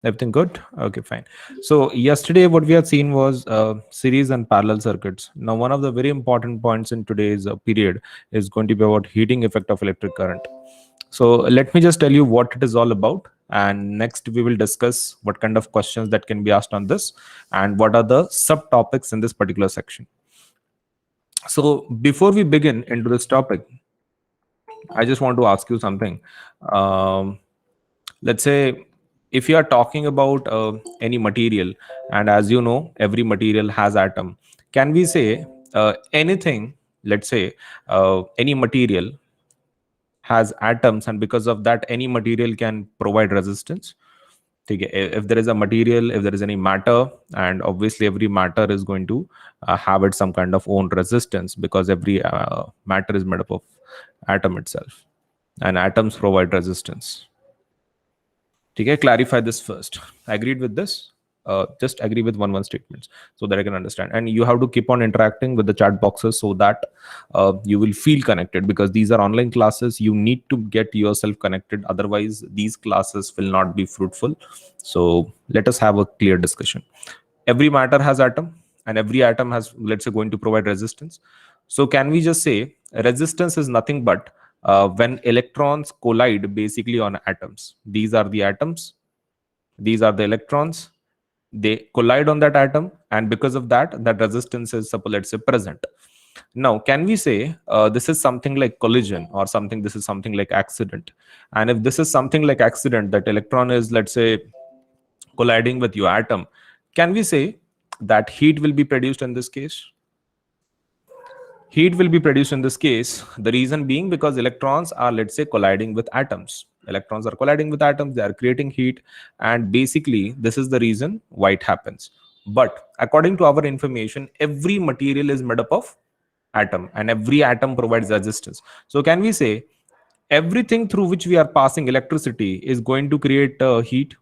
Everything good? Okay, fine. So yesterday, what we have seen was series and parallel circuits. Now, one of the very important points in today's period is going to be about heating effect of electric current. So let me just tell you what it is all about, and next we will discuss what kind of questions that can be asked on this, and what are the subtopics in this particular section. So before we begin into this topic, I just want to ask you something. Um, let's say if you are talking about any material, and as you know every material has atom, can we say anything, let's say any material has atoms, and because of that any material can provide resistance. ठीक है? If there is a material, if there is any matter, and obviously every matter is going to have it some kind of own resistance, because every matter is made up of atom itself, and atoms provide resistance. Okay, clarify this first. Agreed with this? Just agree with one statements so that I can understand. And you have to keep on interacting with the chat boxes so that you will feel connected, because these are online classes. You need to get yourself connected. Otherwise, these classes will not be fruitful. So let us have a clear discussion. Every matter has atom, and every atom has, let's say, going to provide resistance. So can we just say resistance is nothing but when electrons collide basically on atoms? These are the atoms, these are the electrons, they collide on that atom, and because of that, that resistance is, suppose, let's say, present. Now can we say this is something like collision, or something, this is something like accident? And if this is something like accident, that electron is, let's say, colliding with your atom, can we say that heat will be produced in this case? Heat will be produced in this case. The reason being because electrons are, let's say, colliding with atoms. Electrons are colliding with atoms, they are creating heat, and basically this is the reason why it happens. But according to our information, every material is made up of atom, and every atom provides resistance. So can we say everything through which we are passing electricity is going to create heat?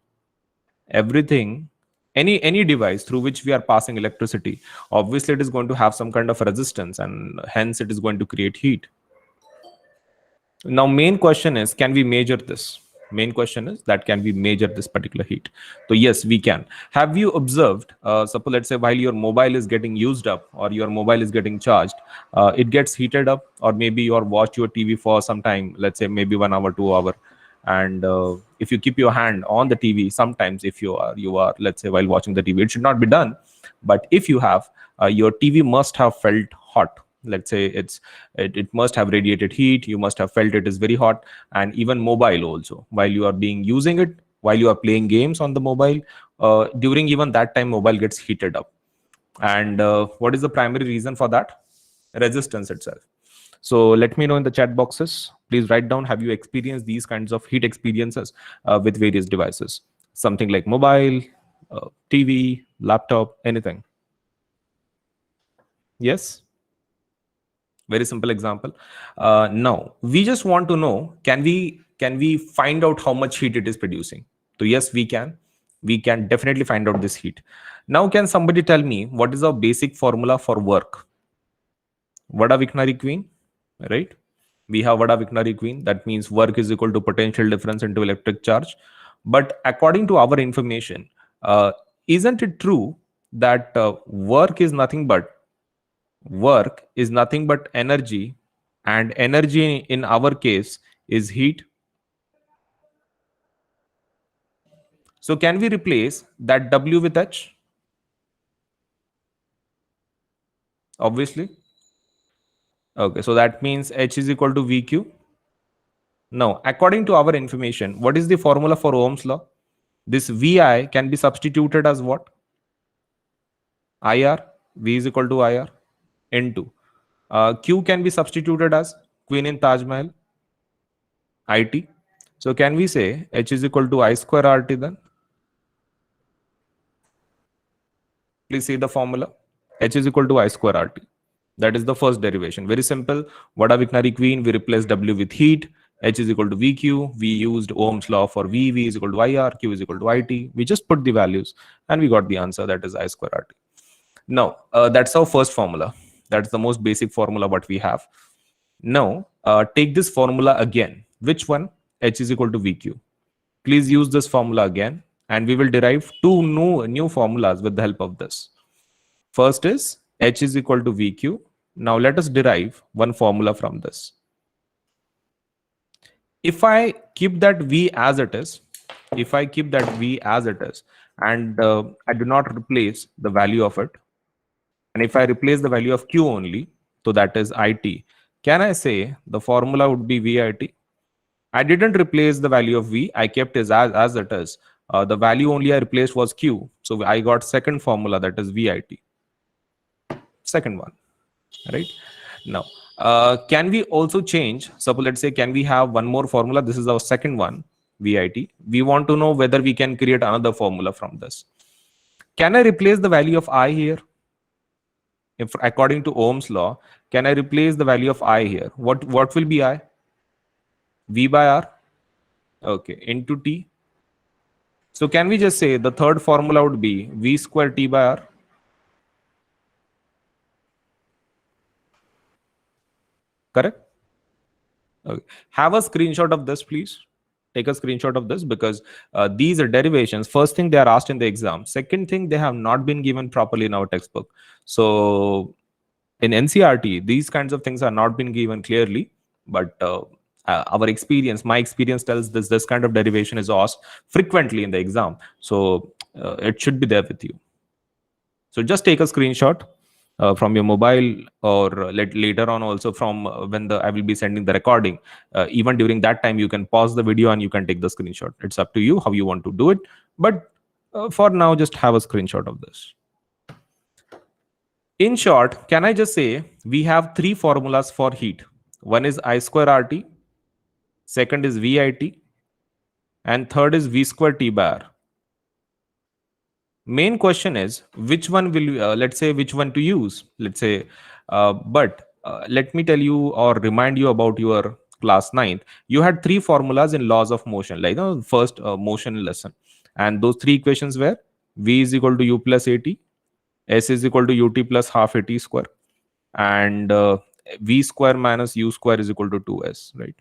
Everything, any device through which we are passing electricity, obviously it is going to have some kind of resistance, and hence it is going to create heat. Now main question is, can we measure this? Main question is that can we measure this particular heat? So yes, we can. Have you observed, suppose, let's say, while your mobile is getting used up, or your mobile is getting charged, it gets heated up, or maybe you are watch your TV for some time, let's say maybe 1 hour, 2 hour, and if you keep your hand on the TV, sometimes if you are, let's say, while watching the TV, it should not be done, but if you have, your TV must have felt hot. Let's say it must have radiated heat, you must have felt it is very hot. And even mobile also, while you are being using it, while you are playing games on the mobile, during even that time mobile gets heated up. And what is the primary reason for that? Resistance itself. So let me know in the chat boxes. Please write down, have you experienced these kinds of heat experiences with various devices? Something like mobile, TV, laptop, anything. Yes? Very simple example. Now we just want to know, can we find out how much heat it is producing? So yes, we can definitely find out this heat. Now can somebody tell me what is our basic formula for work? Vada-Vickrey-Queen, right? We have Vada-Vickrey-Queen. That means work is equal to potential difference into electric charge. But according to our information, isn't it true that work is nothing but energy, and energy in our case is heat? So can we replace that W with H? Obviously. Okay, so that means H is equal to VQ. Now, according to our information, what is the formula for Ohm's law? This VI can be substituted as what? IR. V is equal to IR into Q can be substituted as Queen in Taj Mahal, IT. So can we say H is equal to I square RT then? Please see the formula. H is equal to I square RT. That is the first derivation. Very simple. Vada-Vickrey-Queen, we replace W with heat. H is equal to VQ. We used Ohm's law for V. V is equal to IR. Q is equal to IT. We just put the values and we got the answer, that is I square RT. Now, that's our first formula. That's the most basic formula what we have. Now, take this formula again. Which one? H is equal to VQ. Please use this formula again and we will derive two new formulas with the help of this. First is H is equal to VQ. Now let us derive one formula from this. If I keep that V as it is, if I keep that V as it is, and I do not replace the value of it, and if I replace the value of Q only, so that is IT, can I say the formula would be VIT? I didn't replace the value of V, I kept it as it is. The value only I replaced was Q. So I got second formula, that is VIT. Second one, right? Now, can we also change? Suppose, let's say, can we have one more formula? This is our second one, VIT. We want to know whether we can create another formula from this. Can I replace the value of I here? If according to Ohm's law, can I replace the value of I here? What will be I? V by R, okay, into T. So can we just say the third formula would be V square T by R? Correct? Okay. Have a screenshot of this, please. Take a screenshot of this, because these are derivations. First thing, they are asked in the exam. Second thing, they have not been given properly in our textbook. So in NCRT, these kinds of things are not been given clearly, but our experience, my experience tells this kind of derivation is asked frequently in the exam. So it should be there with you. So just take a screenshot from your mobile, or later on also from when I will be sending the recording. Even during that time, you can pause the video and you can take the screenshot. It's up to you how you want to do it. But for now, just have a screenshot of this. In short, can I just say we have three formulas for heat. One is I square RT, second is VIT, and third is V square T by R. Main question is which one will let's say which one to use, let's say, but let me tell you or remind you about your class 9th. You had three formulas in laws of motion, like first motion lesson, and those three equations were V is equal to U plus AT, S is equal to UT plus half AT square, and V square minus U square is equal to 2S, right?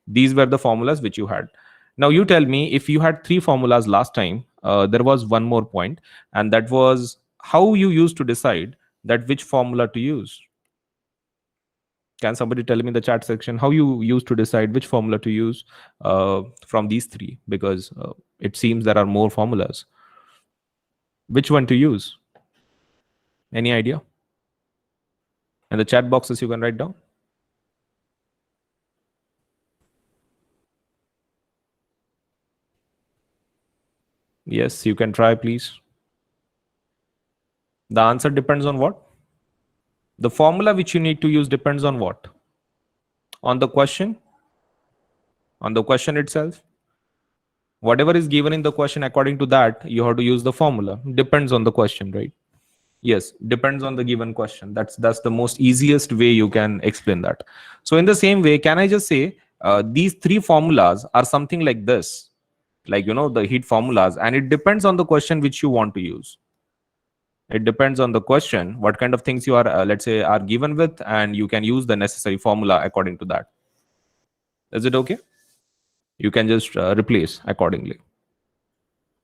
These were the formulas which you had. Now you tell me, if you had three formulas last time, there was one more point, and that was how you used to decide that which formula to use. Can somebody tell me in the chat section how you used to decide which formula to use from these three? Because it seems there are more formulas. Which one to use? Any idea? In the chat boxes, you can write down. Yes, you can try, please. The answer depends on what? The formula which you need to use depends on what? On the question? On the question itself? Whatever is given in the question, according to that, you have to use the formula. Depends on the question, right? Yes, depends on the given question. That's the most easiest way you can explain that. So in the same way, can I just say these three formulas are something like this, like the heat formulas, and it depends on the question which you want to use. It depends on the question, what kind of things you are, let's say, are given with, and you can use the necessary formula according to that. Is it okay? You can just replace accordingly.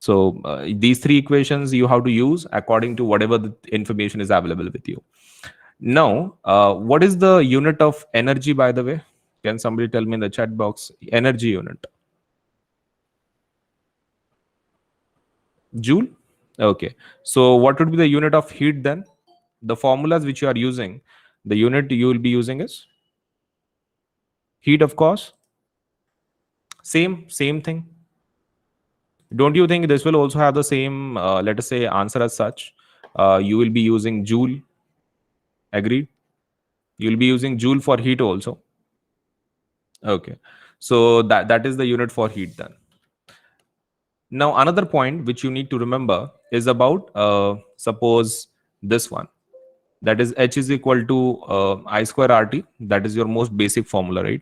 So these three equations you have to use according to whatever the information is available with you. Now, what is the unit of energy, by the way? Can somebody tell me in the chat box? Energy unit. Joule? Okay. So what would be the unit of heat then? The formulas which you are using, the unit you will be using is heat, of course. Same thing. Don't you think this will also have the same, let us say, answer as such? You will be using joule. Agreed? You'll be using joule for heat also. Okay. So that is the unit for heat then. Now, another point which you need to remember is about, suppose this one. That is H is equal to I square RT. That is your most basic formula, right?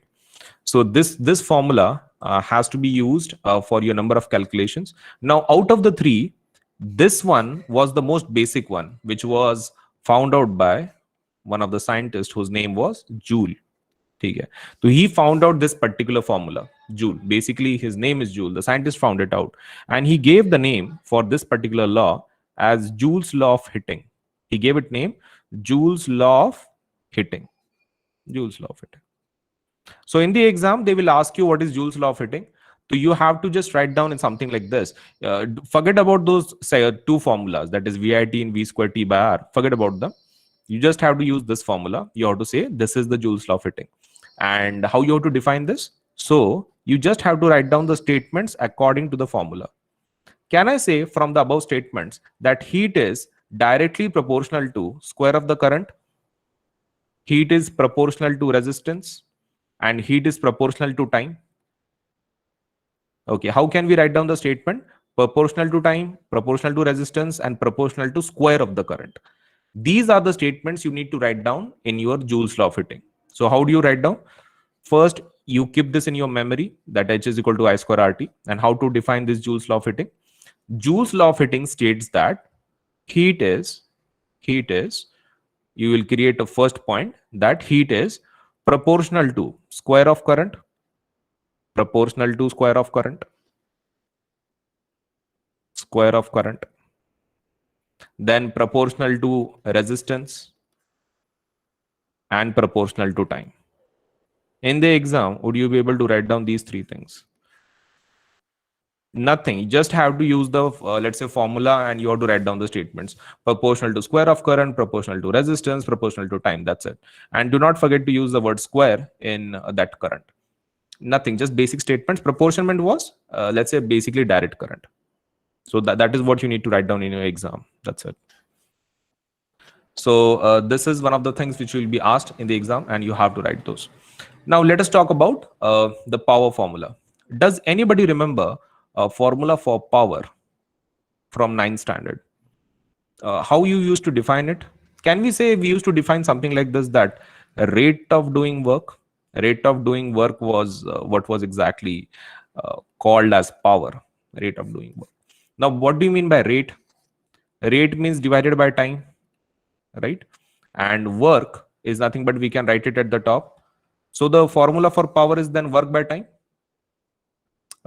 So this formula has to be used for your number of calculations. Now, out of the three, this one was the most basic one, which was found out by one of the scientists whose name was Joule. Okay. So he found out this particular formula. Joule. Basically, his name is Joule. The scientist found it out. And he gave the name for this particular law as Joule's law of heating. He gave it name Joule's law of heating. Joule's law of heating. So in the exam, they will ask you what is Joule's law of heating. So you have to just write down in something like this. Forget about those say two formulas, that is VIT and V square T by R. Forget about them. You just have to use this formula. You have to say this is the Joule's law of heating. And how you have to define this? So you just have to write down the statements according to the formula. Can I say from the above statements that heat is directly proportional to square of the current, heat is proportional to resistance, and heat is proportional to time? Okay, how can we write down the statement? Proportional to time, proportional to resistance, and proportional to square of the current. These are the statements you need to write down in your Joule's law of heating. So how do you write down? First, you keep this in your memory, that H is equal to I square RT. And how to define this Joule's law of heating? Joule's law of heating states that heat is, you will create a first point that heat is proportional to square of current, proportional to square of current, square of current, then proportional to resistance, and proportional to time. In the exam, would you be able to write down these three things? Nothing. You just have to use the let's say formula, and you have to write down the statements: proportional to square of current, proportional to resistance, proportional to time. That's it. And do not forget to use the word square in that current. Nothing, just basic statements. Proportionment was let's say basically direct current. So that is what you need to write down in your exam. That's it. So this is one of the things which will be asked in the exam, and you have to write those. Now let us talk about the power formula. Does anybody remember a formula for power from 9th standard? How you used to define it? Can we say we used to define something like this, that rate of doing work? Rate of doing work was what was exactly called as power, rate of doing work. Now, what do you mean by rate? Rate means divided by time, right? And work is nothing but we can write it at the top. So the formula for power is then work by time.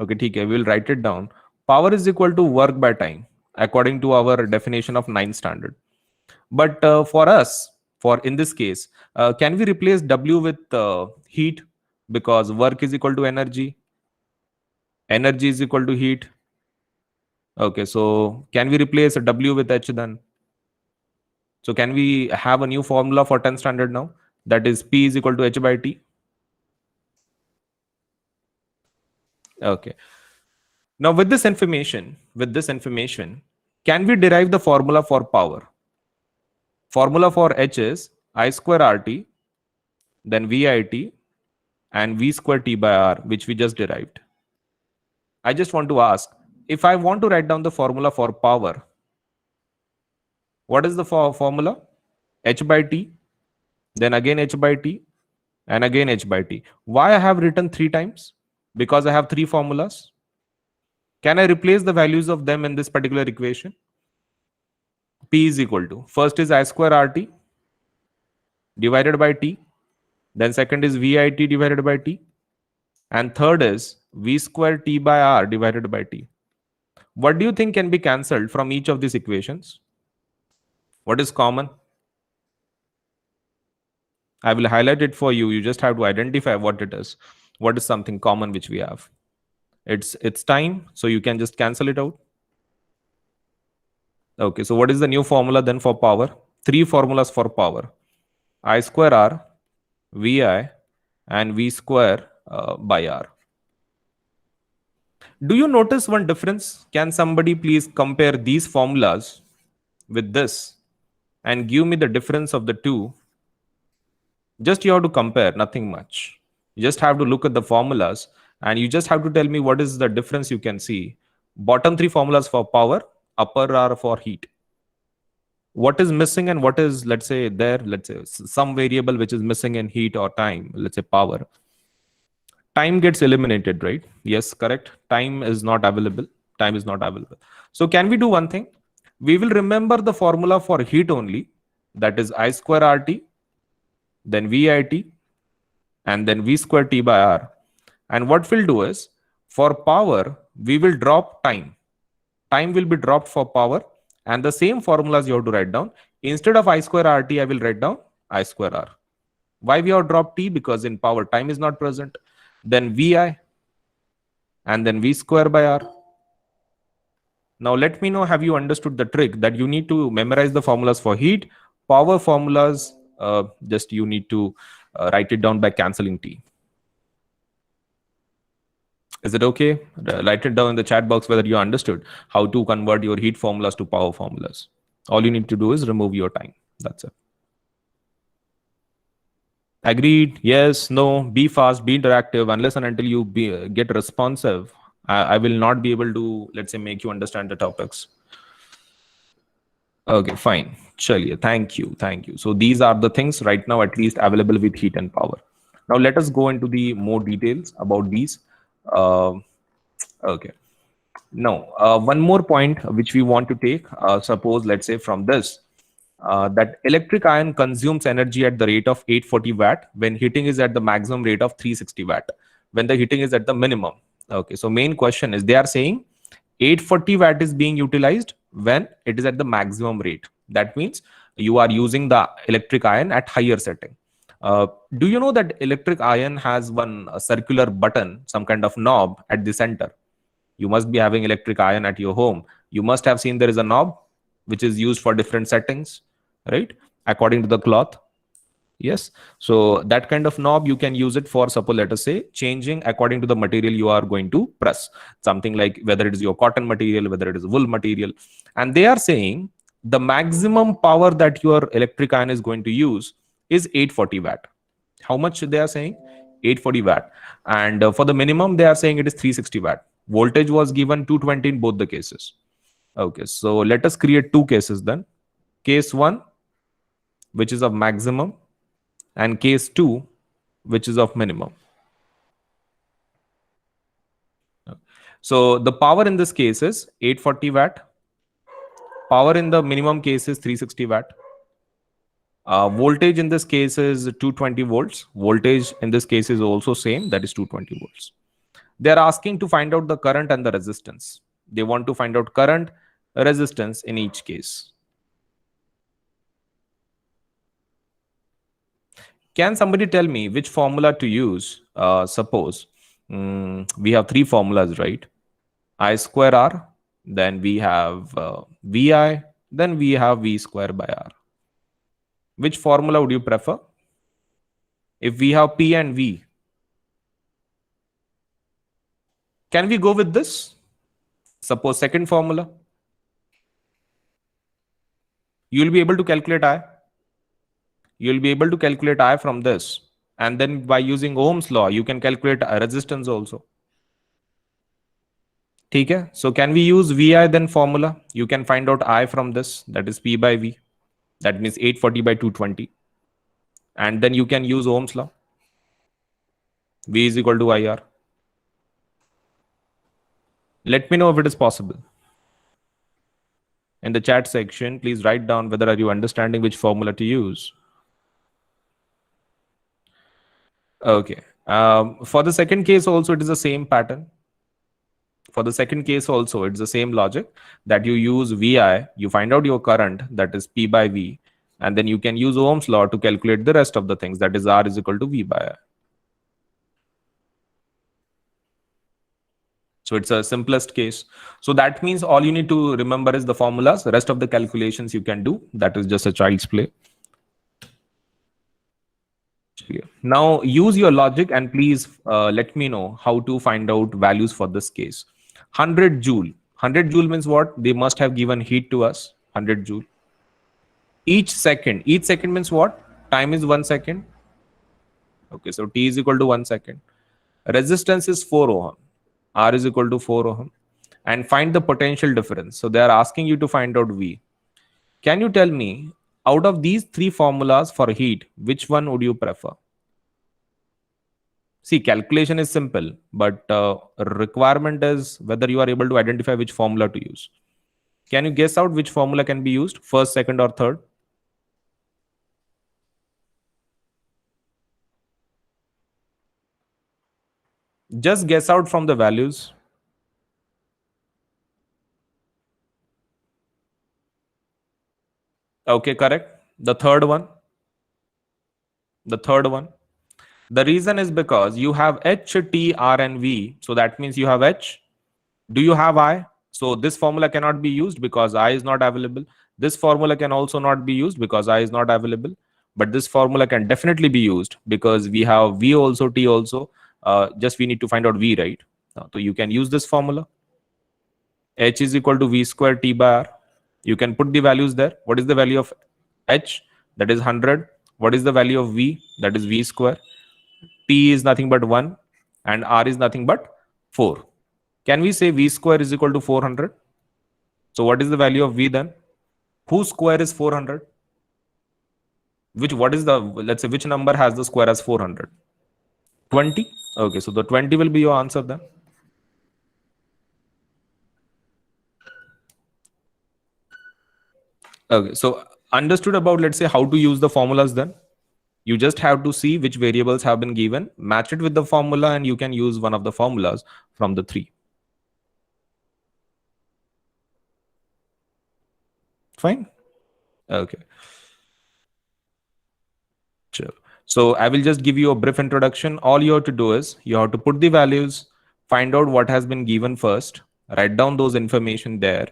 Okay, okay, we will write it down. Power is equal to work by time according to our definition of 9th standard. But for us, for in this case, can we replace W with heat? Because work is equal to energy. Energy is equal to heat. Okay, so can we replace W with H then? So can we have a new formula for 10th standard now? That is P is equal to H by T. Okay. Now with this information, can we derive the formula for power? Formula for H is I square RT, then VIT, and V square T by R, which we just derived. I just want to ask, if I want to write down the formula for power, what is the formula? H by T, then again H by T, and again H by T. Why I have written 3 times? Because I have 3 formulas. Can I replace the values of them in this particular equation? P is equal to, first is I square RT divided by T, then second is VIT divided by T, and third is V square T by R divided by T. What do you think can be cancelled from each of these equations? What is common? I will highlight it for you. You just have to identify what it is. What is something common which we have? It's time, so you can just cancel it out. Okay, so what is the new formula then for power? 3 formulas for power: I square R, VI, and V square by R. Do you notice one difference? Can somebody please compare these formulas with this and give me the difference of the two? Just you have to compare, nothing much. You just have to look at the formulas, and you just have to tell me what is the difference you can see. Bottom 3 formulas for power, upper are for heat. What is missing and what is, let's say, there, let's say some variable which is missing in heat or time, let's say power. Time gets eliminated, right? Yes, correct. Time is not available. Time is not available. So can we do one thing? We will remember the formula for heat only. That is I square RT, then VIT, and then V square T by R. And what we'll do is, for power, we will drop time. Time will be dropped for power. And the same formulas you have to write down. Instead of I square RT, I will write down I square R. Why we have dropped T? Because in power, time is not present. Then VI, and then V square by R. Now let me know, have you understood the trick that you need to memorize the formulas for heat, power formulas, just you need to write it down by cancelling T. Is it okay? Write it down in the chat box whether you understood how to convert your heat formulas to power formulas. All you need to do is remove your time. That's it. Agreed? Yes, no, be fast, be interactive. Unless and until you get responsive, I will not be able to, let's say, make you understand the topics. Okay, fine. Chaliye, thank you. Thank you. So these are the things right now, at least available with heat and power. Now let us go into the more details about these. Uh, okay. Now, one more point which we want to take, suppose, let's say from this, that electric iron consumes energy at the rate of 840 watt when heating is at the maximum rate of 360 watt, when the heating is at the minimum. Okay, so main question is, they are saying 840 watt is being utilized when it is at the maximum rate. That means you are using the electric iron at higher setting. Do you know that electric iron has one circular button, some kind of knob at the center? You must be having electric iron at your home. You must have seen there is a knob which is used for different settings, right? According to the cloth. Yes. So that kind of knob, you can use it for, suppose, let us say, changing according to the material you are going to press. Something like whether it is your cotton material, whether it is wool material. And they are saying the maximum power that your electric iron is going to use is 840 watt. How much they are saying? 840 watt. And for the minimum, they are saying it is 360 watt. Voltage was given 220 in both the cases. Okay, so let us create two cases then. Case 1, which is of maximum, and case 2, which is of minimum. So the power in this case is 840 watt. Power in the minimum case is 360 watt. Voltage in this case is 220 volts. Voltage in this case is also same, that is 220 volts. They are asking to find out the current and the resistance. They want to find out current, resistance in each case. Can somebody tell me which formula to use? Suppose we have three formulas, right? I square R, then we have VI, then we have V square by R. Which formula would you prefer? If we have P and V, can we go with this? Suppose second formula. You will be able to calculate I. You will be able to calculate I from this. And then by using Ohm's law, you can calculate resistance also. Okay? So can we use VI then formula? You can find out I from this, that is P by V. That means 840 by 220. And then you can use Ohm's law. V is equal to IR. Let me know if it is possible. In the chat section, please write down whether are you understanding which formula to use. Okay. For the second case also, it is the same pattern. For the second case also, it's the same logic that you use VI, you find out your current, that is P by V, and then you can use Ohm's law to calculate the rest of the things, that is R is equal to V by I. So it's a simplest case. So that means all you need to remember is the formulas. The rest of the calculations you can do. That is just a child's play. Now use your logic and please let me know how to find out values for this case. 100 joule. 100 joule means what? They must have given heat to us. 100 joule. Each second. Each second means what? Time is 1 second. Okay, so T is equal to 1 second. Resistance is 4 ohm. R is equal to 4 ohm. And find the potential difference. So they are asking you to find out V. Can you tell me, out of these three formulas for heat, which one would you prefer? See, calculation is simple, but requirement is whether you are able to identify which formula to use. Can you guess out which formula can be used? First, second, or third? Just guess out from the values. Okay, correct. The third one. The third one. The reason is because you have H, T, R, and V. So that means you have H. Do you have I? So this formula cannot be used because I is not available. This formula can also not be used because I is not available. But this formula can definitely be used because we have V also, T also. Just we need to find out V, right? So you can use this formula. H is equal to V square T by R. You can put the values there. What is the value of H? That is 100. What is the value of V? That is V square. T is nothing but 1 and R is nothing but 4. Can we say V square is equal to 400? So what is the value of V then? Whose square is 400? What is the, let's say, which number has the square as 400? 20. Okay, so the 20 will be your answer then. Okay, so understood about, let's say, how to use the formulas then. You just have to see which variables have been given, match it with the formula, and you can use one of the formulas from the three. Fine. Okay. Sure. So I will just give you a brief introduction. All you have to do is you have to put the values, find out what has been given first, write down those information there,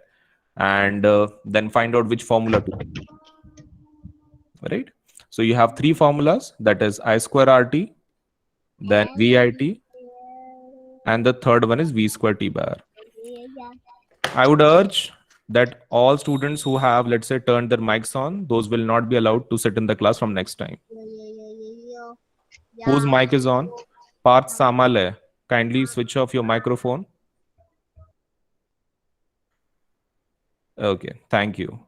and then find out which formula to use. Right. So you have three formulas, that is I square RT, then VIT, and the third one is V square T by R. I would urge that all students who have, let's say, turned their mics on, those will not be allowed to sit in the class from next time. Whose mic is on? Parth Samale, kindly switch off your microphone. Okay, thank you.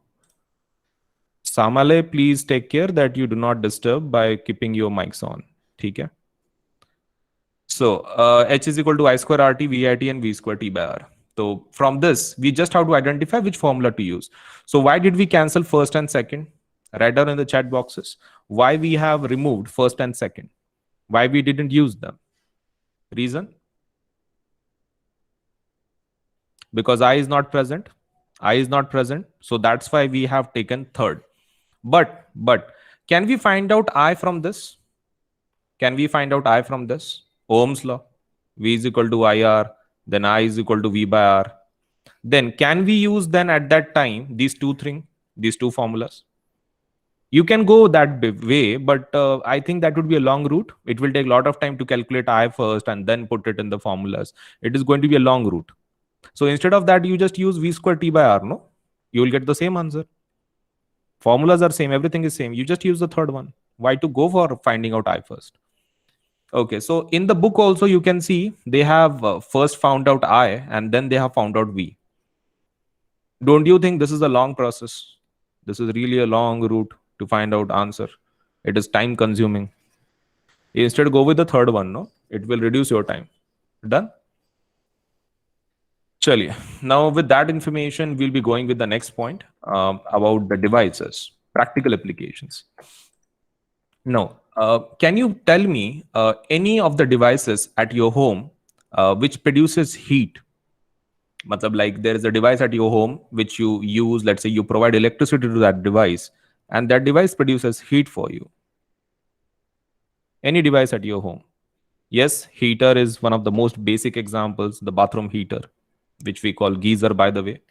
Samale, please take care that you do not disturb by keeping your mics on. Okay. So H is equal to I square RT, VIT, and V square T by R. So from this, we just have to identify which formula to use. So why did we cancel first and second? Write down in the chat boxes. Why we have removed first and second? Why we didn't use them? Reason? Because I is not present. I is not present. So that's why we have taken third. But can we find out I from this? Can we find out I from this? Ohm's law. V is equal to IR. Then I is equal to V by R. Then can we use then at that time these two formulas? You can go that way, but I think that would be a long route. It will take a lot of time to calculate I first and then put it in the formulas. It is going to be a long route. So instead of that, you just use V square T by R, no? You will get the same answer. Formulas are same, everything is same. You just use the third one. Why to go for finding out I first? Okay, so in the book also you can see they have first found out I and then they have found out V. Don't you think this is a long process? This is really a long route to find out answer. It is time consuming. Instead, go with the third one, no? It will reduce your time. Done? Chaliye. Now, with that information, we'll be going with the next point about the devices, practical applications. Now, can you tell me any of the devices at your home which produces heat? Matlab, like there is a device at your home which you use, let's say you provide electricity to that device, and that device produces heat for you. Any device at your home. Yes, heater is one of the most basic examples, the bathroom heater, which we call geyser, by the way.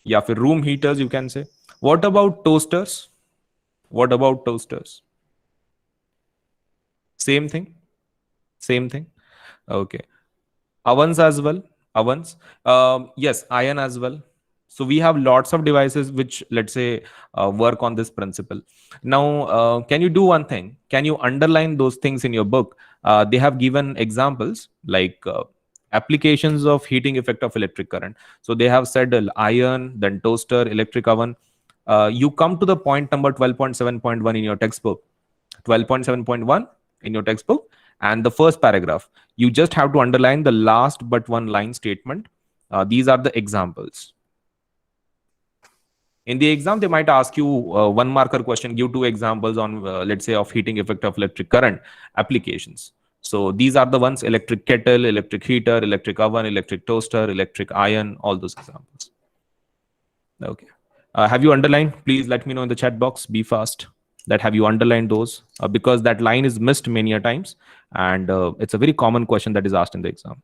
Yeah, for room heaters, you can say. What about toasters? What about toasters? Same thing. Same thing. Okay. Ovens as well. Ovens. Yes, iron as well. So we have lots of devices which, let's say, work on this principle. Now, can you do one thing? Can you underline those things in your book? They have given examples like applications of heating effect of electric current. So they have said iron, then toaster, electric oven. You come to the point number 12.7.1 in your textbook. 12.7.1 in your textbook, and the first paragraph. You just have to underline the last but one line statement. These are the examples. In the exam, they might ask you one marker question, give two examples on, let's say, of heating effect of electric current applications. So these are the ones: electric kettle, electric heater, electric oven, electric toaster, electric iron, all those examples. Okay. Have you underlined? Please let me know in the chat box. Be fast. That have you underlined those? Because that line is missed many a times, and it's a very common question that is asked in the exam.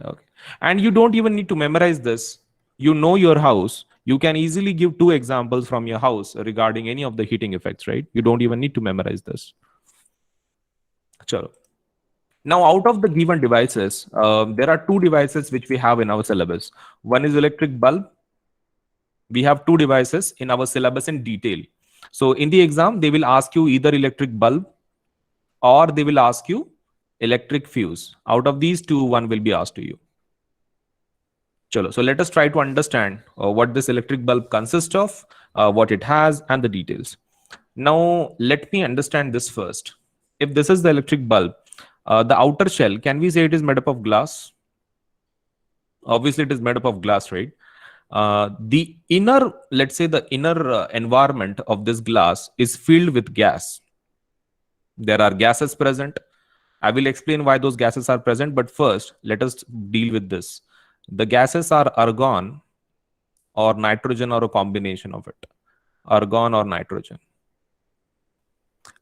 Okay. And you don't even need to memorize this. You know your house. You can easily give two examples from your house regarding any of the heating effects, right? You don't even need to memorize this. Chalo. Now, out of the given devices, there are two devices which we have in our syllabus. One is electric bulb. We have two devices in our syllabus in detail. So in the exam, they will ask you either electric bulb or they will ask you electric fuse. Out of these two, one will be asked to you. Chalo. So let us try to understand what this electric bulb consists of, what it has, and the details. Now, let me understand this first. If this is the electric bulb, the outer shell, can we say it is made up of glass? Obviously, it is made up of glass, right? The inner, let's say the inner environment of this glass is filled with gas. There are gases present. I will explain why those gases are present, but first, let us deal with this. The gases are argon or nitrogen or a combination of it. Argon or nitrogen.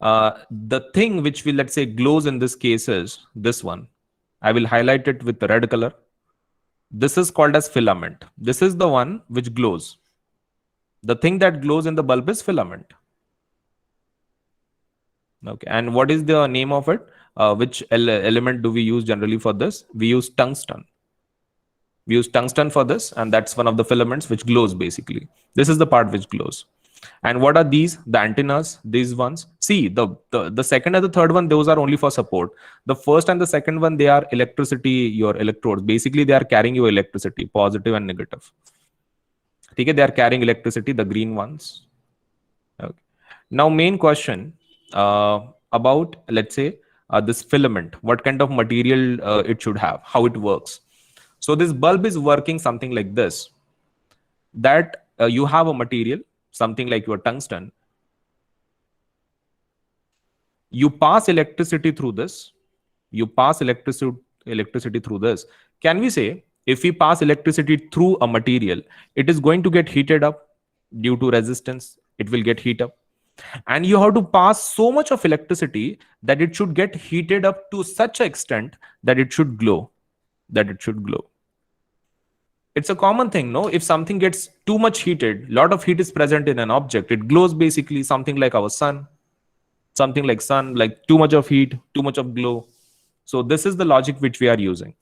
The thing which will, let's say, glows in this case is this one. I will highlight it with the red color. This is called as filament. This is the one which glows. The thing that glows in the bulb is filament. Okay, and what is the name of it? Which element do we use generally for this? We use tungsten. We use tungsten for this, and that's one of the filaments which glows basically. This is the part which glows. And what are these? The antennas, these ones. See, the second and the third one, those are only for support. The first and the second one, they are electricity, your electrodes. Basically, they are carrying your electricity, positive and negative. Okay, they are carrying electricity, the green ones. Okay. Now, main question about, let's say, this filament. What kind of material it should have, how it works. So this bulb is working something like this. That you have a material, something like your tungsten. You pass electricity through this. You pass electricity through this. Can we say if we pass electricity through a material, it is going to get heated up due to resistance? It will get heat up. And you have to pass so much of electricity that it should get heated up to such an extent that it should glow. It's a common thing, no? If something gets too much heated, lot of heat is present in an object, it glows basically, something like our sun, like too much of heat, too much of glow. So this is the logic which we are using.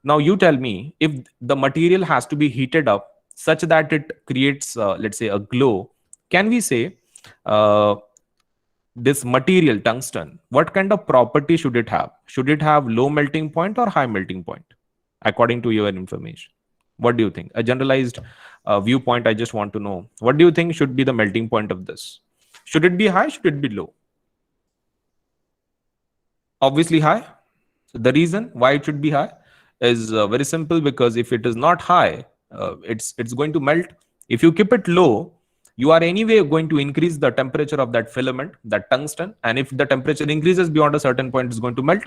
Now you tell me, if the material has to be heated up such that it creates, let's say, a glow, can we say this material, tungsten, what kind of property should it have? Should it have low melting point or high melting point, according to your information? What do you think? A generalized viewpoint, I just want to know. What do you think should be the melting point of this? Should it be high? Should it be low? Obviously high. The reason why it should be high is very simple, because if it is not high, it's going to melt. If you keep it low, you are anyway going to increase the temperature of that filament, that tungsten. And if the temperature increases beyond a certain point, it's going to melt.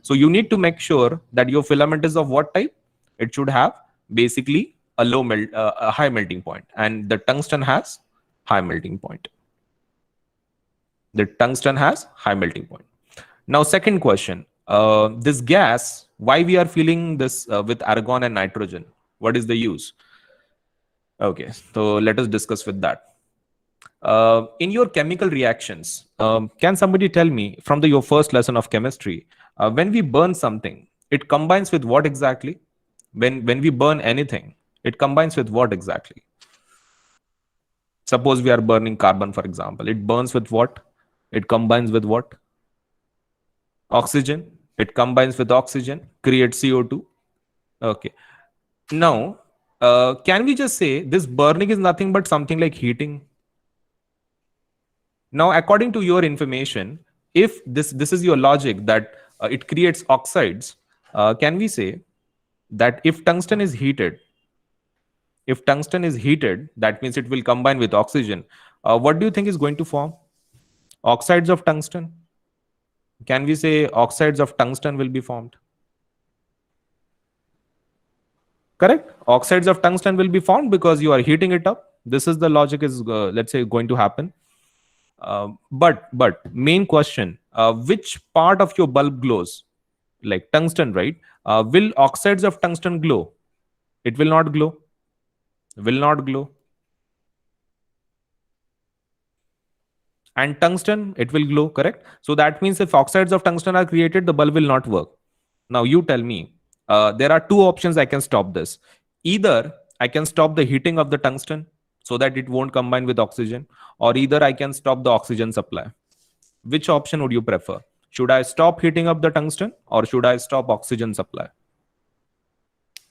So you need to make sure that your filament is of what type? It should have basically a high melting point, and the tungsten has high melting point. The tungsten has high melting point. Now, second question, this gas, why we are filling this with argon and nitrogen? What is the use? Okay, so let us discuss with that. In your chemical reactions, can somebody tell me from your first lesson of chemistry, when we burn something, it combines with what exactly? When we burn anything, it combines with what exactly? Suppose we are burning carbon, for example. It burns with what? It combines with what? Oxygen. It combines with oxygen, creates CO2. Okay. Now, can we just say this burning is nothing but something like heating? Now, according to your information, if this is your logic that it creates oxides, can we say that if tungsten is heated, that means it will combine with oxygen. What do you think is going to form? Oxides of tungsten. Can we say oxides of tungsten will be formed? Correct. Oxides of tungsten will be formed because you are heating it up. This is the logic is let's say going to happen. But main question: which part of your bulb glows? Like tungsten, right? Will oxides of tungsten glow? It will not glow. Will not glow. And tungsten, it will glow. Correct. So that means if oxides of tungsten are created, the bulb will not work. Now you tell me. There are two options I can stop this. Either I can stop the heating of the tungsten so that it won't combine with oxygen, or either I can stop the oxygen supply. Which option would you prefer? Should I stop heating up the tungsten or should I stop oxygen supply?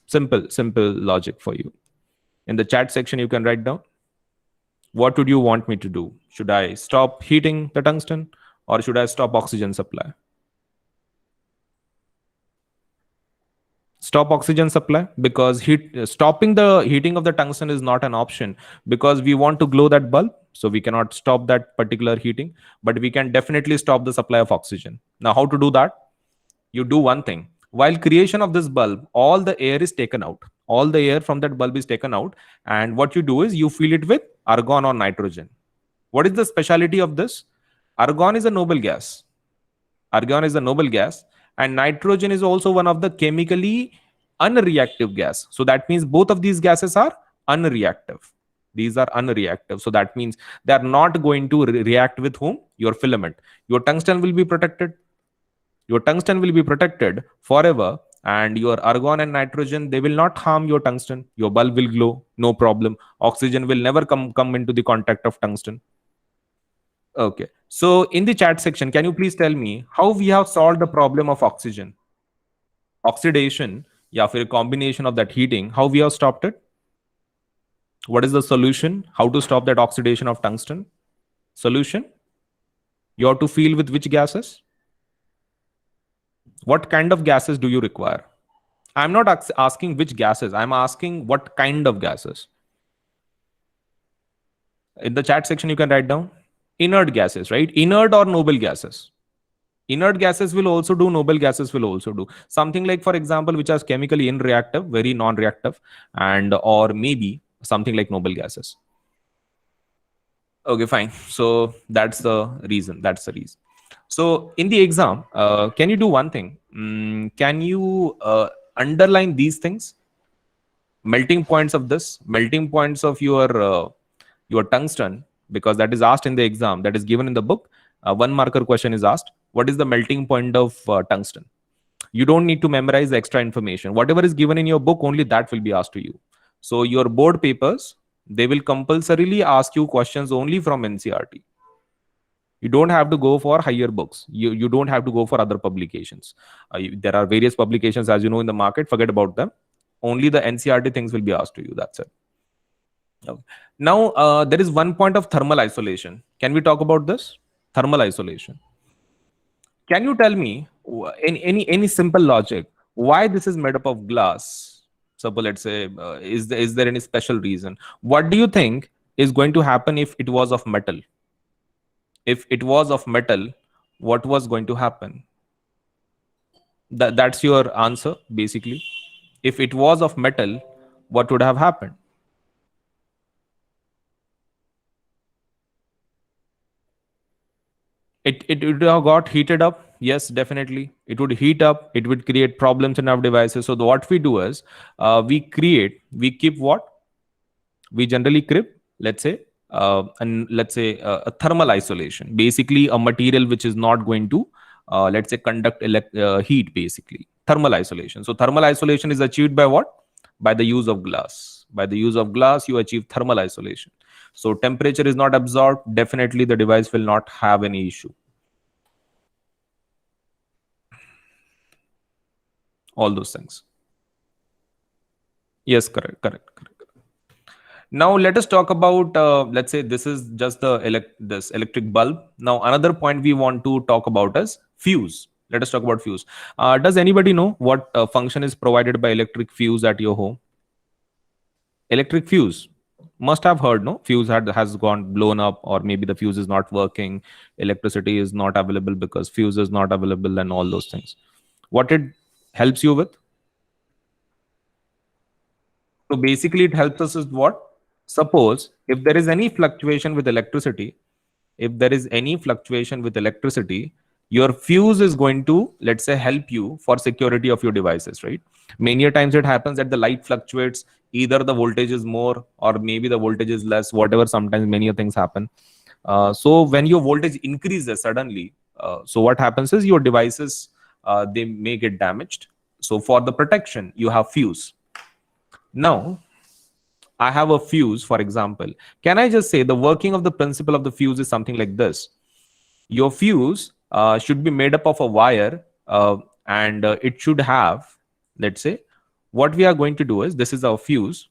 Simple logic for you. In the chat section, you can write down what would you want me to do? Should I stop heating the tungsten or should I stop oxygen supply? Stop oxygen supply because stopping the heating of the tungsten is not an option because we want to glow that bulb, so we cannot stop that particular heating, but we can definitely stop the supply of oxygen. Now how to do that? You do one thing. While creation of this bulb, all the air is taken out, all the air from that bulb is taken out, and what you do is you fill it with argon or nitrogen. What is the speciality of this? Argon is a noble gas. Argon is a noble gas, and nitrogen is also one of the chemically unreactive gas. So that means both of these gases are unreactive. These are unreactive. So that means they are not going to react with whom? Your filament. Your tungsten will be protected. Your tungsten will be protected forever, and your argon and nitrogen, they will not harm your tungsten. Your bulb will glow, no problem. Oxygen will never come into the contact of tungsten. Okay. So in the chat section, can you please tell me how we have solved the problem of oxygen? Oxidation, yeah, for a combination of that heating, how we have stopped it? What is the solution? How to stop that oxidation of tungsten? Solution? You have to fill with which gases? What kind of gases do you require? I'm not asking which gases. I'm asking what kind of gases. In the chat section, you can write down inert gases, right? Inert or noble gases. Inert gases will also do, noble gases will also do. Something like, for example, which are chemically inreactive, very non-reactive, and or maybe something like noble gases. Okay, fine. So that's the reason. That's the reason. So in the exam, can you do one thing? Can you underline these things? Melting points of this, melting points of your tungsten, because that is asked in the exam, that is given in the book. One marker question is asked. What is the melting point of tungsten? You don't need to memorize the extra information. Whatever is given in your book, only that will be asked to you. So your board papers, they will compulsorily ask you questions only from NCERT. You don't have to go for higher books. You don't have to go for other publications. There are various publications, as you know, in the market. Forget about them. Only the NCERT things will be asked to you. That's it. Okay. Now, there is one point of thermal isolation. Can we talk about this? Thermal isolation. Can you tell me in any simple logic why this is made up of glass? Suppose, let's say, is there any special reason? What do you think is going to happen if it was of metal? If it was of metal, what was going to happen? That's your answer, basically. If it was of metal, what would have happened? It would have got heated up. Yes, definitely. It would heat up. It would create problems in our devices. So what we do is we keep what? We generally keep, let's say, a thermal isolation. Basically, a material which is not going to, let's say, conduct heat, basically. Thermal isolation. So thermal isolation is achieved by what? By the use of glass. By the use of glass, you achieve thermal isolation. So temperature is not absorbed. Definitely the device will not have any issue. All those things. Yes, correct. Now let us talk about, let's say this is just this electric bulb. Now another point we want to talk about is fuse. Let us talk about fuse. Does anybody know what function is provided by electric fuse at your home? Electric fuse. Must have heard, no? Fuse has gone blown up, or maybe the fuse is not working, electricity is not available because fuse is not available, and all those things. What it helps you with? So basically, it helps us with what? Suppose if there is any fluctuation with electricity, if there is any fluctuation with electricity, your fuse is going to, let's say, help you for security of your devices, right? Many a times it happens that the light fluctuates, either the voltage is more or maybe the voltage is less, whatever. Sometimes many things happen. So when your voltage increases suddenly, so what happens is your devices, they may get damaged. So for the protection, you have fuse. Now, I have a fuse, for example. Can I just say the working of the principle of the fuse is something like this? Your fuse should be made up of a wire, and it should have, let's say, what we are going to do is, this is our fuse,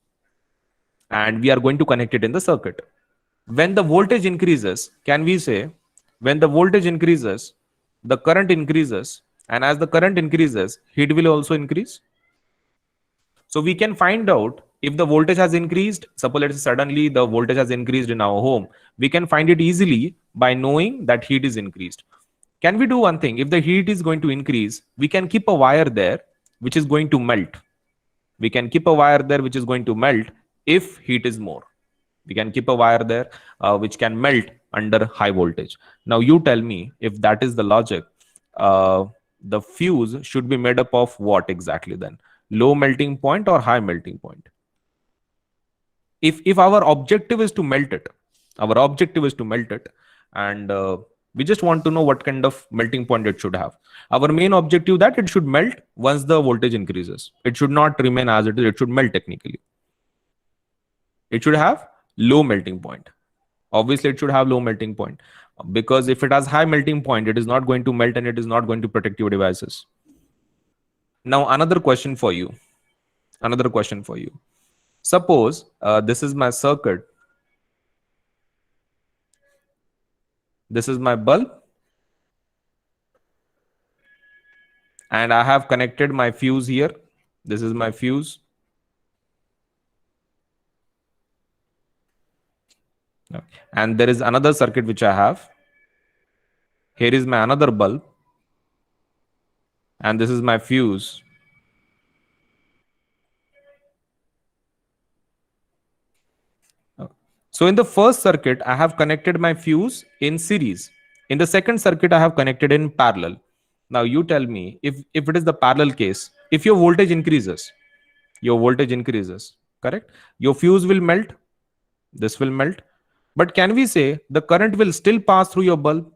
and we are going to connect it in the circuit. When the voltage increases, can we say, when the voltage increases, the current increases, and as the current increases, heat will also increase? So we can find out if the voltage has increased. Suppose let's say suddenly the voltage has increased in our home. We can find it easily by knowing that heat is increased. Can we do one thing? If the heat is going to increase, we can keep a wire there which is going to melt. We can keep a wire there which is going to melt if heat is more. We can keep a wire there which can melt under high voltage. Now you tell me, if that is the logic, the fuse should be made up of what exactly then? Low melting point or high melting point? If our objective is to melt it, our objective is to melt it, and we just want to know what kind of melting point it should have. Our main objective that it should melt once the voltage increases. It should not remain as it is. It should melt technically. It should have low melting point. Obviously, it should have low melting point, because if it has high melting point, it is not going to melt and it is not going to protect your devices. Now, another question for you. Another question for you. Suppose this is my circuit. This is my bulb. And I have connected my fuse here. This is my fuse. And there is another circuit which I have. Here is my another bulb. And this is my fuse. So in the first circuit, I have connected my fuse in series. In the second circuit, I have connected in parallel. Now you tell me, if it is the parallel case, if your voltage increases, correct? Your fuse will melt, this will melt. But can we say the current will still pass through your bulb?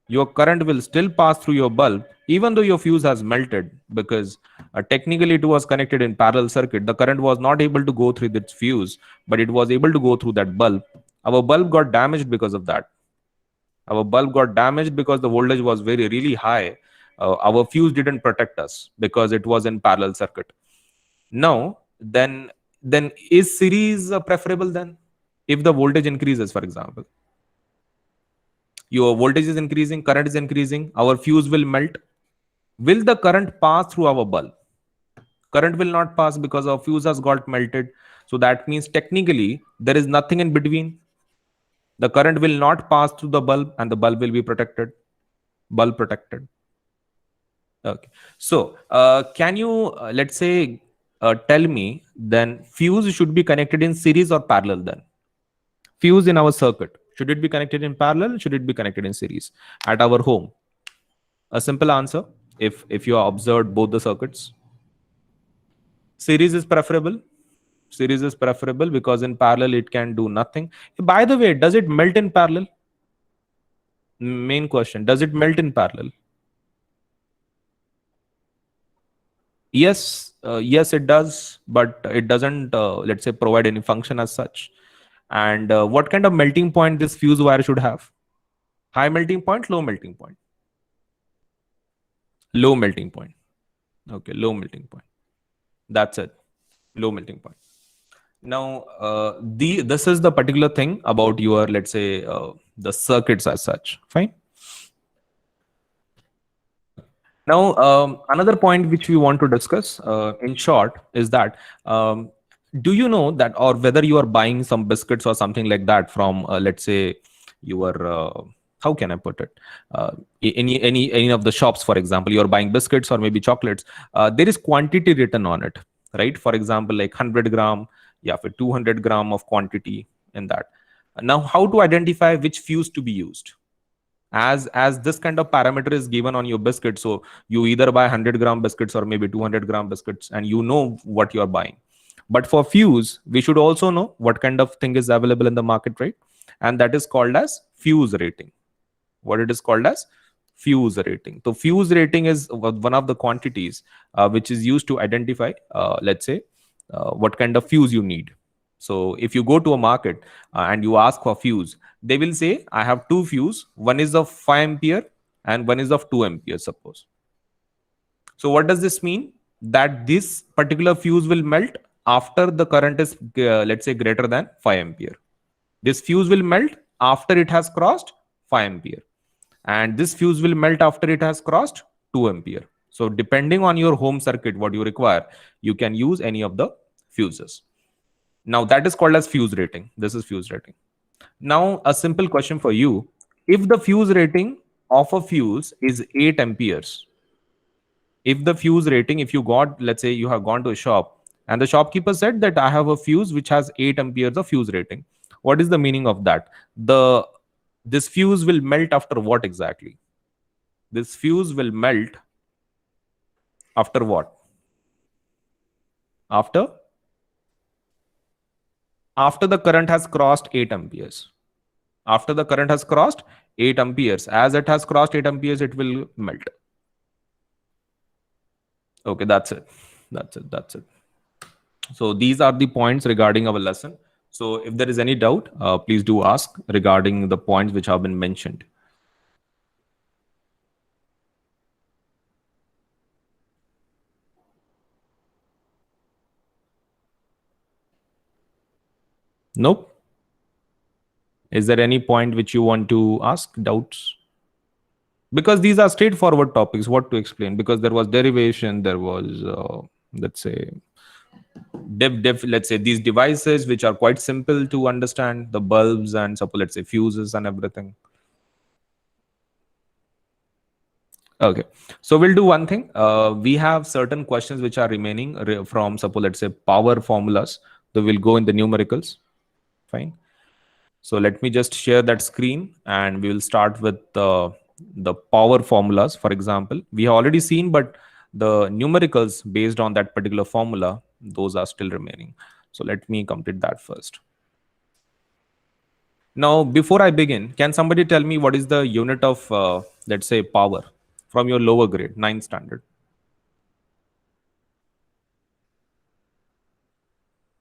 Your current will still pass through your bulb even though your fuse has melted, because technically it was connected in parallel circuit. The current was not able to go through this fuse, but it was able to go through that bulb. Our bulb got damaged because of that. Our bulb got damaged because the voltage was really high. Our fuse didn't protect us because it was in parallel circuit. Now, then is series preferable then? If the voltage increases, for example, your voltage is increasing, current is increasing, our fuse will melt. Will the current pass through our bulb? Current will not pass because our fuse has got melted. So that means technically there is nothing in between. The current will not pass through the bulb and the bulb will be protected. Bulb protected. Okay. So can you, let's say, tell me then fuse should be connected in series or parallel then? Fuse in our circuit, should it be connected in parallel? Should it be connected in series at our home? A simple answer. If you observed both the circuits, series is preferable. Series is preferable because in parallel it can do nothing. By the way, does it melt in parallel? Main question, does it melt in parallel? Yes, yes it does, but it doesn't, let's say, provide any function as such. And what kind of melting point this fuse wire should have? High melting point, low melting point? Low melting point. Okay, low melting point. That's it. Low melting point. Now, this is the particular thing about your, let's say, the circuits as such. Fine. Now, another point which we want to discuss in short is that Do you know that, or whether you are buying some biscuits or something like that from, let's say, your how can I put it, any of the shops, for example, you are buying biscuits or maybe chocolates, there is quantity written on it, right? For example, like 100 gram, yeah, for 200 gram of quantity in that. Now, how to identify which fuse to be used? As this kind of parameter is given on your biscuit, so you either buy 100-gram biscuits or maybe 200-gram biscuits, and you know what you are buying. But for fuse, we should also know what kind of thing is available in the market, right? And that is called as fuse rating. What it is called as? Fuse rating. So fuse rating is one of the quantities which is used to identify, let's say, what kind of fuse you need. So if you go to a market and you ask for fuse, they will say, I have two fuse. One is of 5 ampere and one is of 2 ampere, suppose. So what does this mean? That this particular fuse will melt after the current is, let's say, greater than 5 ampere. This fuse will melt after it has crossed 5 ampere. And this fuse will melt after it has crossed 2 ampere. So depending on your home circuit, what you require, you can use any of the fuses. Now that is called as fuse rating. This is fuse rating. Now a simple question for you. If the fuse rating of a fuse is 8 amperes, if the fuse rating, if you got, let's say you have gone to a shop and the shopkeeper said that I have a fuse which has 8 amperes of fuse rating, what is the meaning of that? This fuse will melt after what exactly? This fuse will melt after what? After the current has crossed 8 amperes. After the current has crossed 8 amperes, as it has crossed 8 amperes, it will melt. Okay, that's it. That's it. So these are the points regarding our lesson. So if there is any doubt, please do ask regarding the points which have been mentioned. Nope. Is there any point which you want to ask, doubts? Because these are straightforward topics, what to explain? Because there was derivation, there was, let's say, let's say these devices which are quite simple to understand, the bulbs and suppose, let's say, fuses and everything. Okay, so we'll do one thing. We have certain questions which are remaining from, suppose, let's say, power formulas. So we'll go in the numericals. Fine. So let me just share that screen and we will start with the power formulas. For example, we have already seen, but the numericals based on that particular formula, those are still remaining. So let me complete that first. Now, before I begin, can somebody tell me what is the unit of, let's say, power from your lower grade, 9th standard?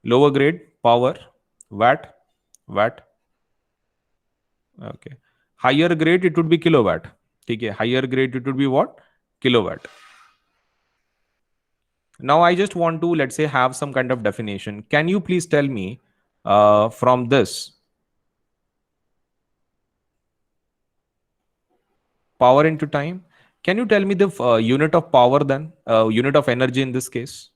Lower grade, power, watt, watt. Okay. Higher grade, it would be kilowatt. Okay. Higher grade, it would be what? Kilowatt. Now, I just want to, let's say, have some kind of definition. Can you please tell me from this power into time? Can you tell me the unit of power then, unit of energy in this case?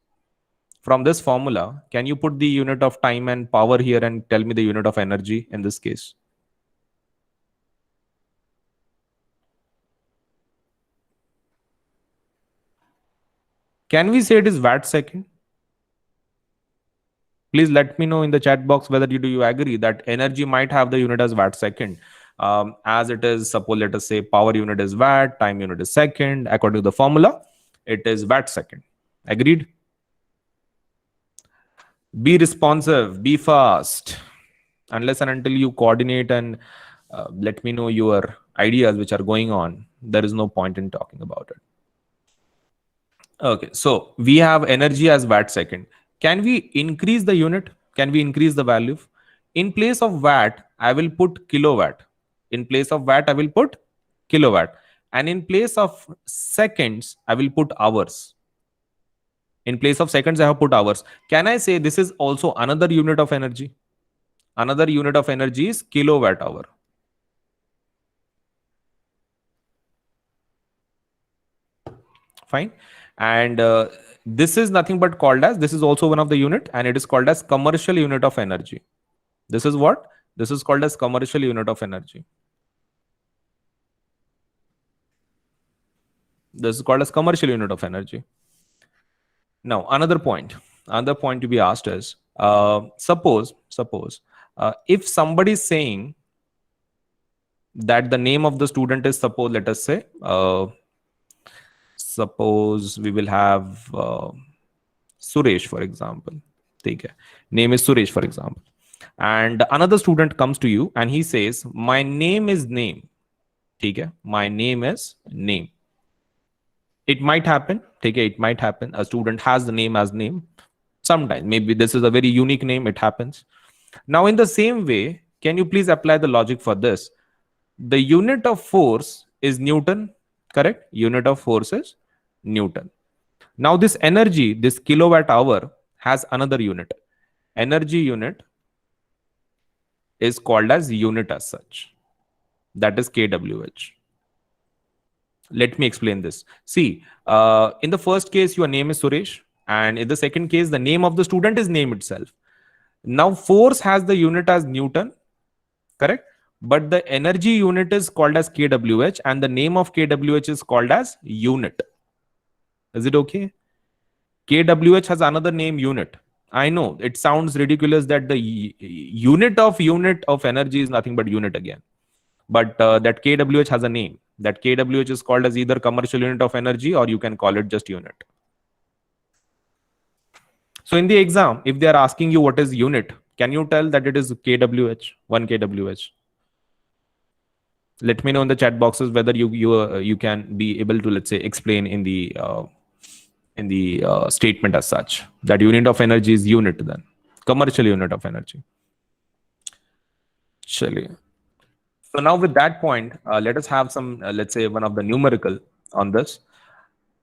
From this formula, can you put the unit of time and power here and tell me the unit of energy in this case? Can we say it is watt second? Please let me know in the chat box whether you agree that energy might have the unit as watt second. As it is, suppose, let us say, power unit is watt, time unit is second. According to the formula, it is watt second. Agreed? Be responsive, be fast. Unless and until you coordinate and let me know your ideas which are going on, there is no point in talking about it. Okay, so we have energy as watt second. Can we increase the unit? Can we increase the value? In place of watt, I will put kilowatt. In place of watt, I will put kilowatt. And in place of seconds, I will put hours. In place of seconds, I have put hours. Can I say this is also another unit of energy? Another unit of energy is kilowatt hour. Fine. And this is nothing but called as, this is also one of the unit, and it is called as commercial unit of energy. This is what? This is called as commercial unit of energy. This is called as commercial unit of energy. Now, another point to be asked is, suppose if somebody is saying that the name of the student is, suppose, let us say, suppose we will have Suresh, for example. Okay. Name is Suresh, for example. And another student comes to you and he says, my name is name. Okay. My name is name. It might happen. Okay. It might happen. A student has the name as name. Sometimes, maybe this is a very unique name. It happens. Now, in the same way, can you please apply the logic for this? The unit of force is Newton, correct? Unit of force is Newton. Now, this energy, this kilowatt hour, has another unit. Energy unit is called as unit as such. That is kWh. Let me explain this. See, in the first case, your name is Suresh. And in the second case, the name of the student is name itself. Now, force has the unit as Newton, correct? But the energy unit is called as kWh, and the name of kWh is called as unit. Is it okay? kWh has another name, unit. I know it sounds ridiculous that the unit of energy is nothing but unit again. But that kWh has a name. That kWh is called as either commercial unit of energy, or you can call it just unit. So in the exam, if they are asking you what is unit, can you tell that it is kWh, 1 kWh? Let me know in the chat boxes whether you can be able to, let's say, explain in the statement as such that unit of energy is unit, then commercial unit of energy. Chaliye. So now with that point, let us have some, let's say, one of the numerical on this.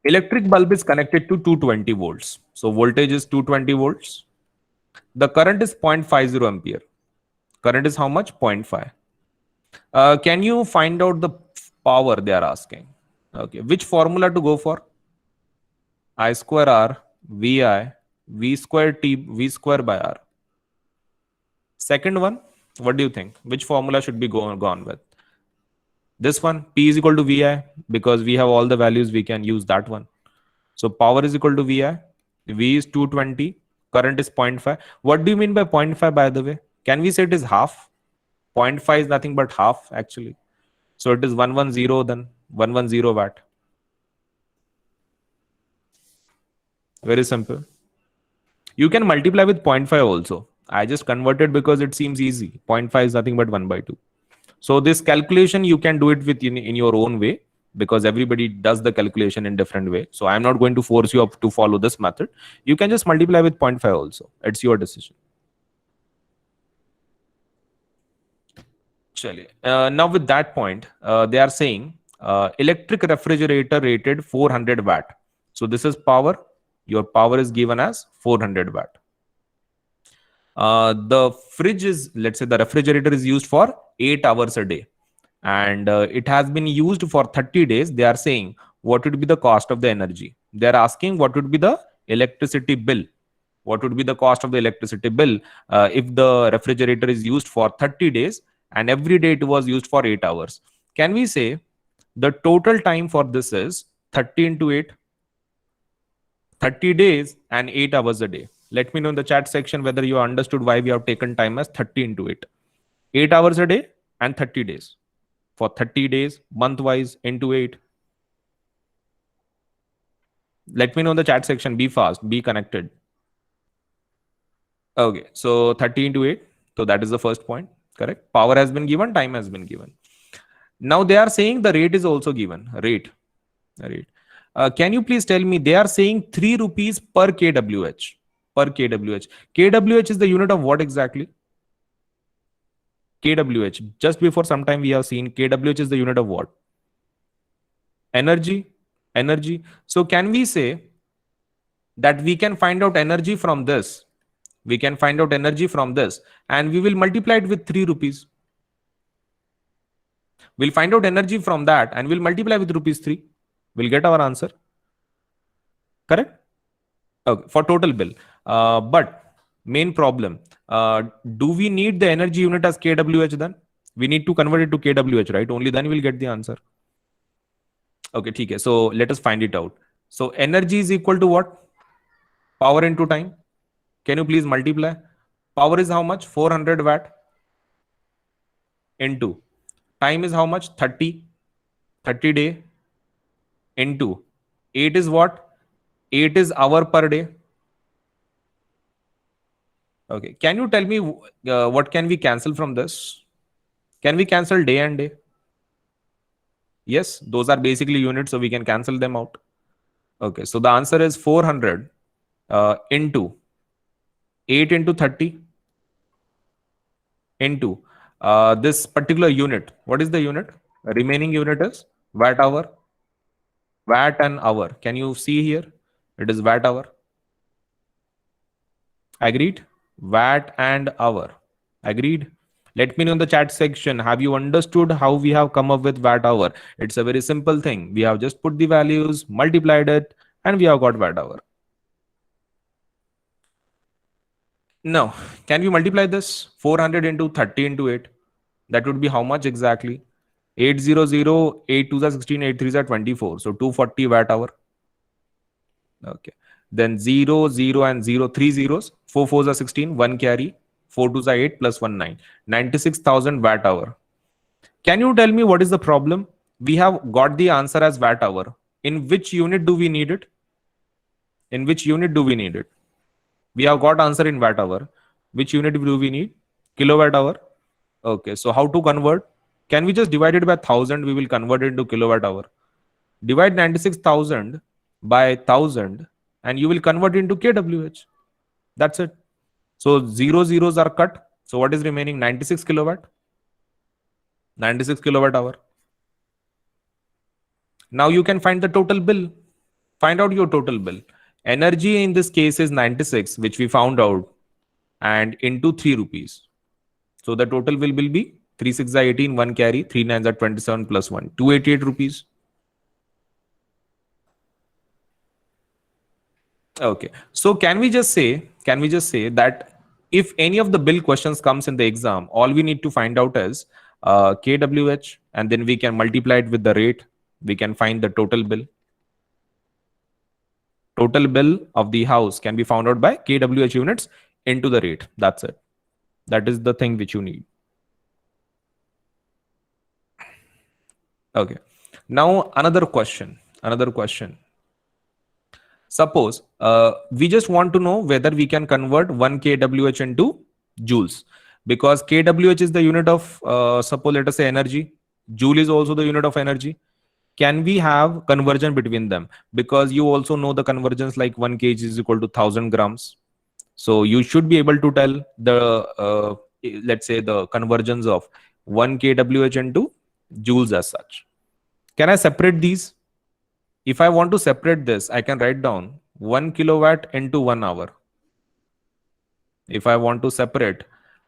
Electric bulb is connected to 220 volts. So voltage is 220 volts. The current is 0.50 ampere. Current is how much? 0.5. Can you find out the power they are asking? Okay. Which formula to go for? I square R, VI, V square T, V square by R. Second one, what do you think? Which formula should be gone with? This one, P is equal to VI, because we have all the values, we can use that one. So power is equal to VI, V is 220, current is 0.5. What do you mean by 0.5, by the way? Can we say it is half? 0.5 is nothing but half, actually. So it is 110, then 110 watt. Very simple. You can multiply with 0.5 also. I just converted because it seems easy. 0.5 is nothing but 1/2. So this calculation, you can do it with in your own way, because everybody does the calculation in different way. So I'm not going to force you up to follow this method. You can just multiply with 0.5 also. It's your decision. Now with that point, they are saying electric refrigerator rated 400 watt. So this is power. Your power is given as 400 watt. The fridge is, let's say, the refrigerator is used for 8 hours a day, and it has been used for 30 days. They are saying what would be the cost of the energy. They are asking what would be the electricity bill. What would be the cost of the electricity bill if the refrigerator is used for 30 days and every day it was used for 8 hours? Can we say the total time for this is 30 into 8? 30 days and 8 hours a day. Let me know in the chat section whether you understood why we have taken time as 30 into 8. 8 hours a day and 30 days. For 30 days, month-wise, into 8. Let me know in the chat section. Be fast. Be connected. Okay. So 30 into 8. So that is the first point. Correct. Power has been given. Time has been given. Now they are saying the rate is also given. Rate. Can you please tell me, they are saying 3 rupees per kWh. Per kWh. kWh is the unit of what exactly? kWh. Just before some time we have seen kWh is the unit of what? Energy. So can we say that we can find out energy from this? We can find out energy from this, and we will multiply it with 3 rupees. We'll find out energy from that and we'll multiply with rupees 3. We'll get our answer. Correct? Okay, for total bill. But main problem, do we need the energy unit as kWh then? We need to convert it to kWh, right? Only then we'll get the answer. Okay, okay. So let us find it out. So energy is equal to what? Power into time. Can you please multiply? Power is how much? 400 watt into time is how much? 30 day into 8 is what? 8 is hour per day. Okay. Can you tell me what can we cancel from this? Can we cancel day and day? Yes, those are basically units, so we can cancel them out. Okay, so the answer is 400 into 8 into 30 into this particular unit. What is the unit? Remaining unit is watt hour. Watt and hour. Can you see here? It is watt hour. Agreed? Watt and hour. Agreed? Let me know in the chat section. Have you understood how we have come up with watt hour? It's a very simple thing. We have just put the values, multiplied it, and we have got watt hour. No. Can we multiply this? 400 into 30 into 8. That would be how much exactly? 800, 8 2s are 16, 8 3s are 24. So 240 watt hour. Okay. Then 0, 0 and 0, 3 zeros. 4 4s are 16, 1 carry. 4 2s are 8 plus 1 9. 96,000 watt hour. Can you tell me what is the problem? We have got the answer as watt hour. In which unit do we need it? In which unit do we need it? We have got answer in watt hour. Which unit do we need? Kilowatt hour. Okay, so how to convert? Can we just divide it by 1000? We will convert it into kilowatt hour. Divide 96,000 by 1000 and you will convert it into kWh. That's it. So zero zeros are cut. So what is remaining? 96 kilowatt. 96 kilowatt hour. Now you can find the total bill. Find out your total bill. Energy in this case is 96, which we found out, and into 3 rupees. So the total bill will be 3 6 are 18, 1 carry, 3 9 are 27 plus 1, 288 rupees. Okay. So can we just say that if any of the bill questions comes in the exam, all we need to find out is kWh, and then we can multiply it with the rate. We can find the total bill. Total bill of the house can be found out by kWh units into the rate. That's it. That is the thing which you need. Okay. Now another question. Suppose we just want to know whether we can convert 1 kWh into joules, because kWh is the unit of suppose let us say energy. Joule is also the unit of energy. Can we have conversion between them? Because you also know the conversions, like 1 kg is equal to 1000 grams. So you should be able to tell the let's say the conversions of 1 kWh into joules as such. Can I separate these? If I want to separate this, I can write down 1 kilowatt into 1 hour. If I want to separate,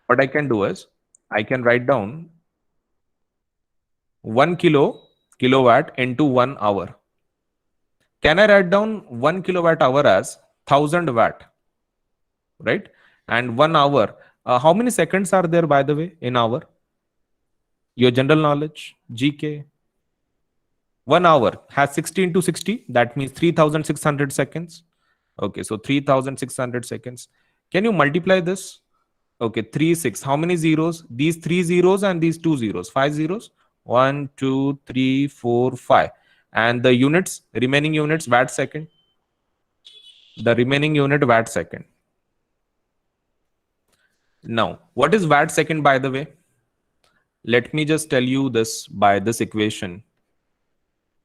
what I can do is I can write down 1 kilowatt into 1 hour. Can I write down 1 kilowatt hour as 1000 watt? Right? And 1 hour. How many seconds are there, by the way, in hour? Your general knowledge, GK. 1 hour has 60 into 60. That means 3600 seconds. Okay, so 3600 seconds. Can you multiply this? Okay, 3 6. How many zeros? These 3 zeros and these 2 zeros. 5 zeros. 1 2 3 4 5. And the units, remaining units, watt second. The remaining unit, watt second. Now, what is watt second, by the way? Let me just tell you this by this equation.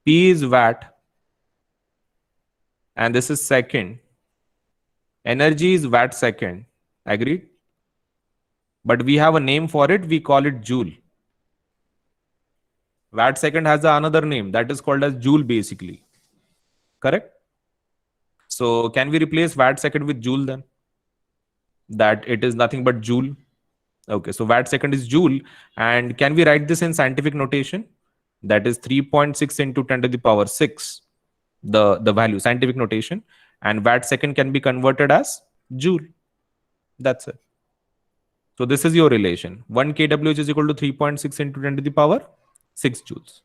P is watt and this is second. Energy is watt second. Agreed? But we have a name for it. We call it joule. Watt second has another name that is called as joule, basically. Correct? So can we replace watt second with joule then? That it is nothing but joule. Okay, so watt second is joule. And can we write this in scientific notation? That is 3.6 into 10 to the power 6. The value, scientific notation. and watt second can be converted as joule. That's it. So this is your relation. 1 kWh is equal to 3.6 into 10 to the power 6 joules.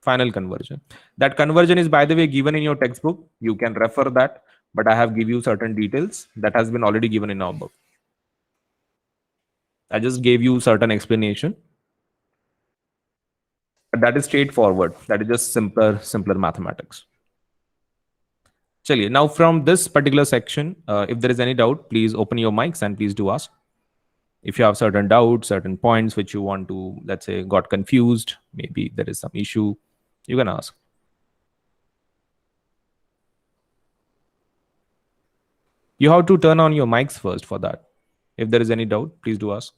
Final conversion. That conversion is, by the way, given in your textbook. You can refer that, but I have give you certain details that has been already given in our book. I just gave you certain explanation. But that is straightforward. That is just simpler mathematics. Chaliye, now from this particular section, if there is any doubt, please open your mics and please do ask. If you have certain doubts, certain points which you want to, let's say, got confused, maybe there is some issue, you can ask. You have to turn on your mics first for that. If there is any doubt, please do ask.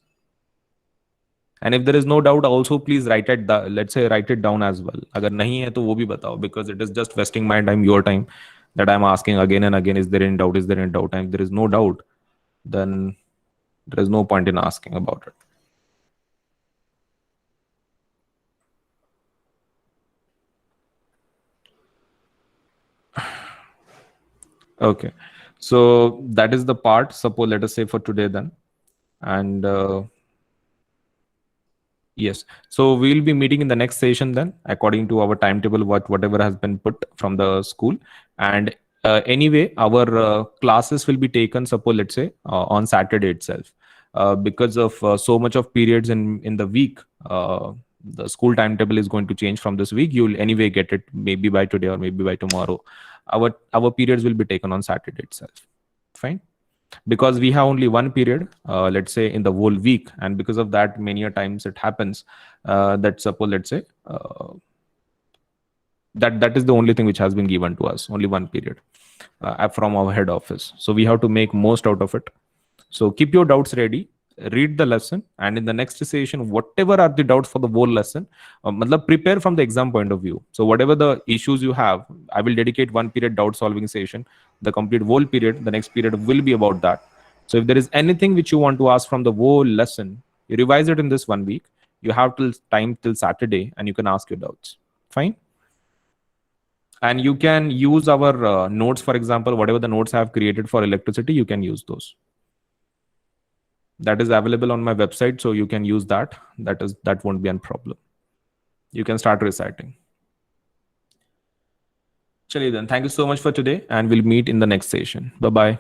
And if there is no doubt, also please write it. Let's say write it down as well. अगर नहीं है तो वो भी बताओ, because it is just wasting my time, your time, that I'm asking again and again. Is there any doubt? Is there any doubt? And if there is no doubt, then there is no point in asking about it. Okay, so that is the part. Suppose, let us say for today then, and yes, so we'll be meeting in the next session then, according to our timetable, whatever has been put from the school. And anyway, our classes will be taken, suppose, let's say, on Saturday itself, because of so much of periods in the week. The school timetable is going to change from this week. You'll anyway get it maybe by today or maybe by tomorrow. Our periods will be taken on Saturday itself. Fine. Because we have only one period, let's say, in the whole week, and because of that, many a times it happens that, suppose, let's say, that is the only thing which has been given to us, only one period from our head office. So we have to make most out of it. So keep your doubts ready, read the lesson, and in the next session, whatever are the doubts for the whole lesson, prepare from the exam point of view. So whatever the issues you have, I will dedicate one period doubt solving session. The complete whole period, the next period will be about that. So if there is anything which you want to ask from the whole lesson, you revise it in this 1 week. You have till Saturday, and you can ask your doubts. Fine. And you can use our notes, for example, whatever the notes I have created for electricity, you can use those. That is available on my website, so you can use that. That won't be a problem. You can start reciting. Chaliye then, thank you so much for today, and we'll meet in the next session. Bye bye.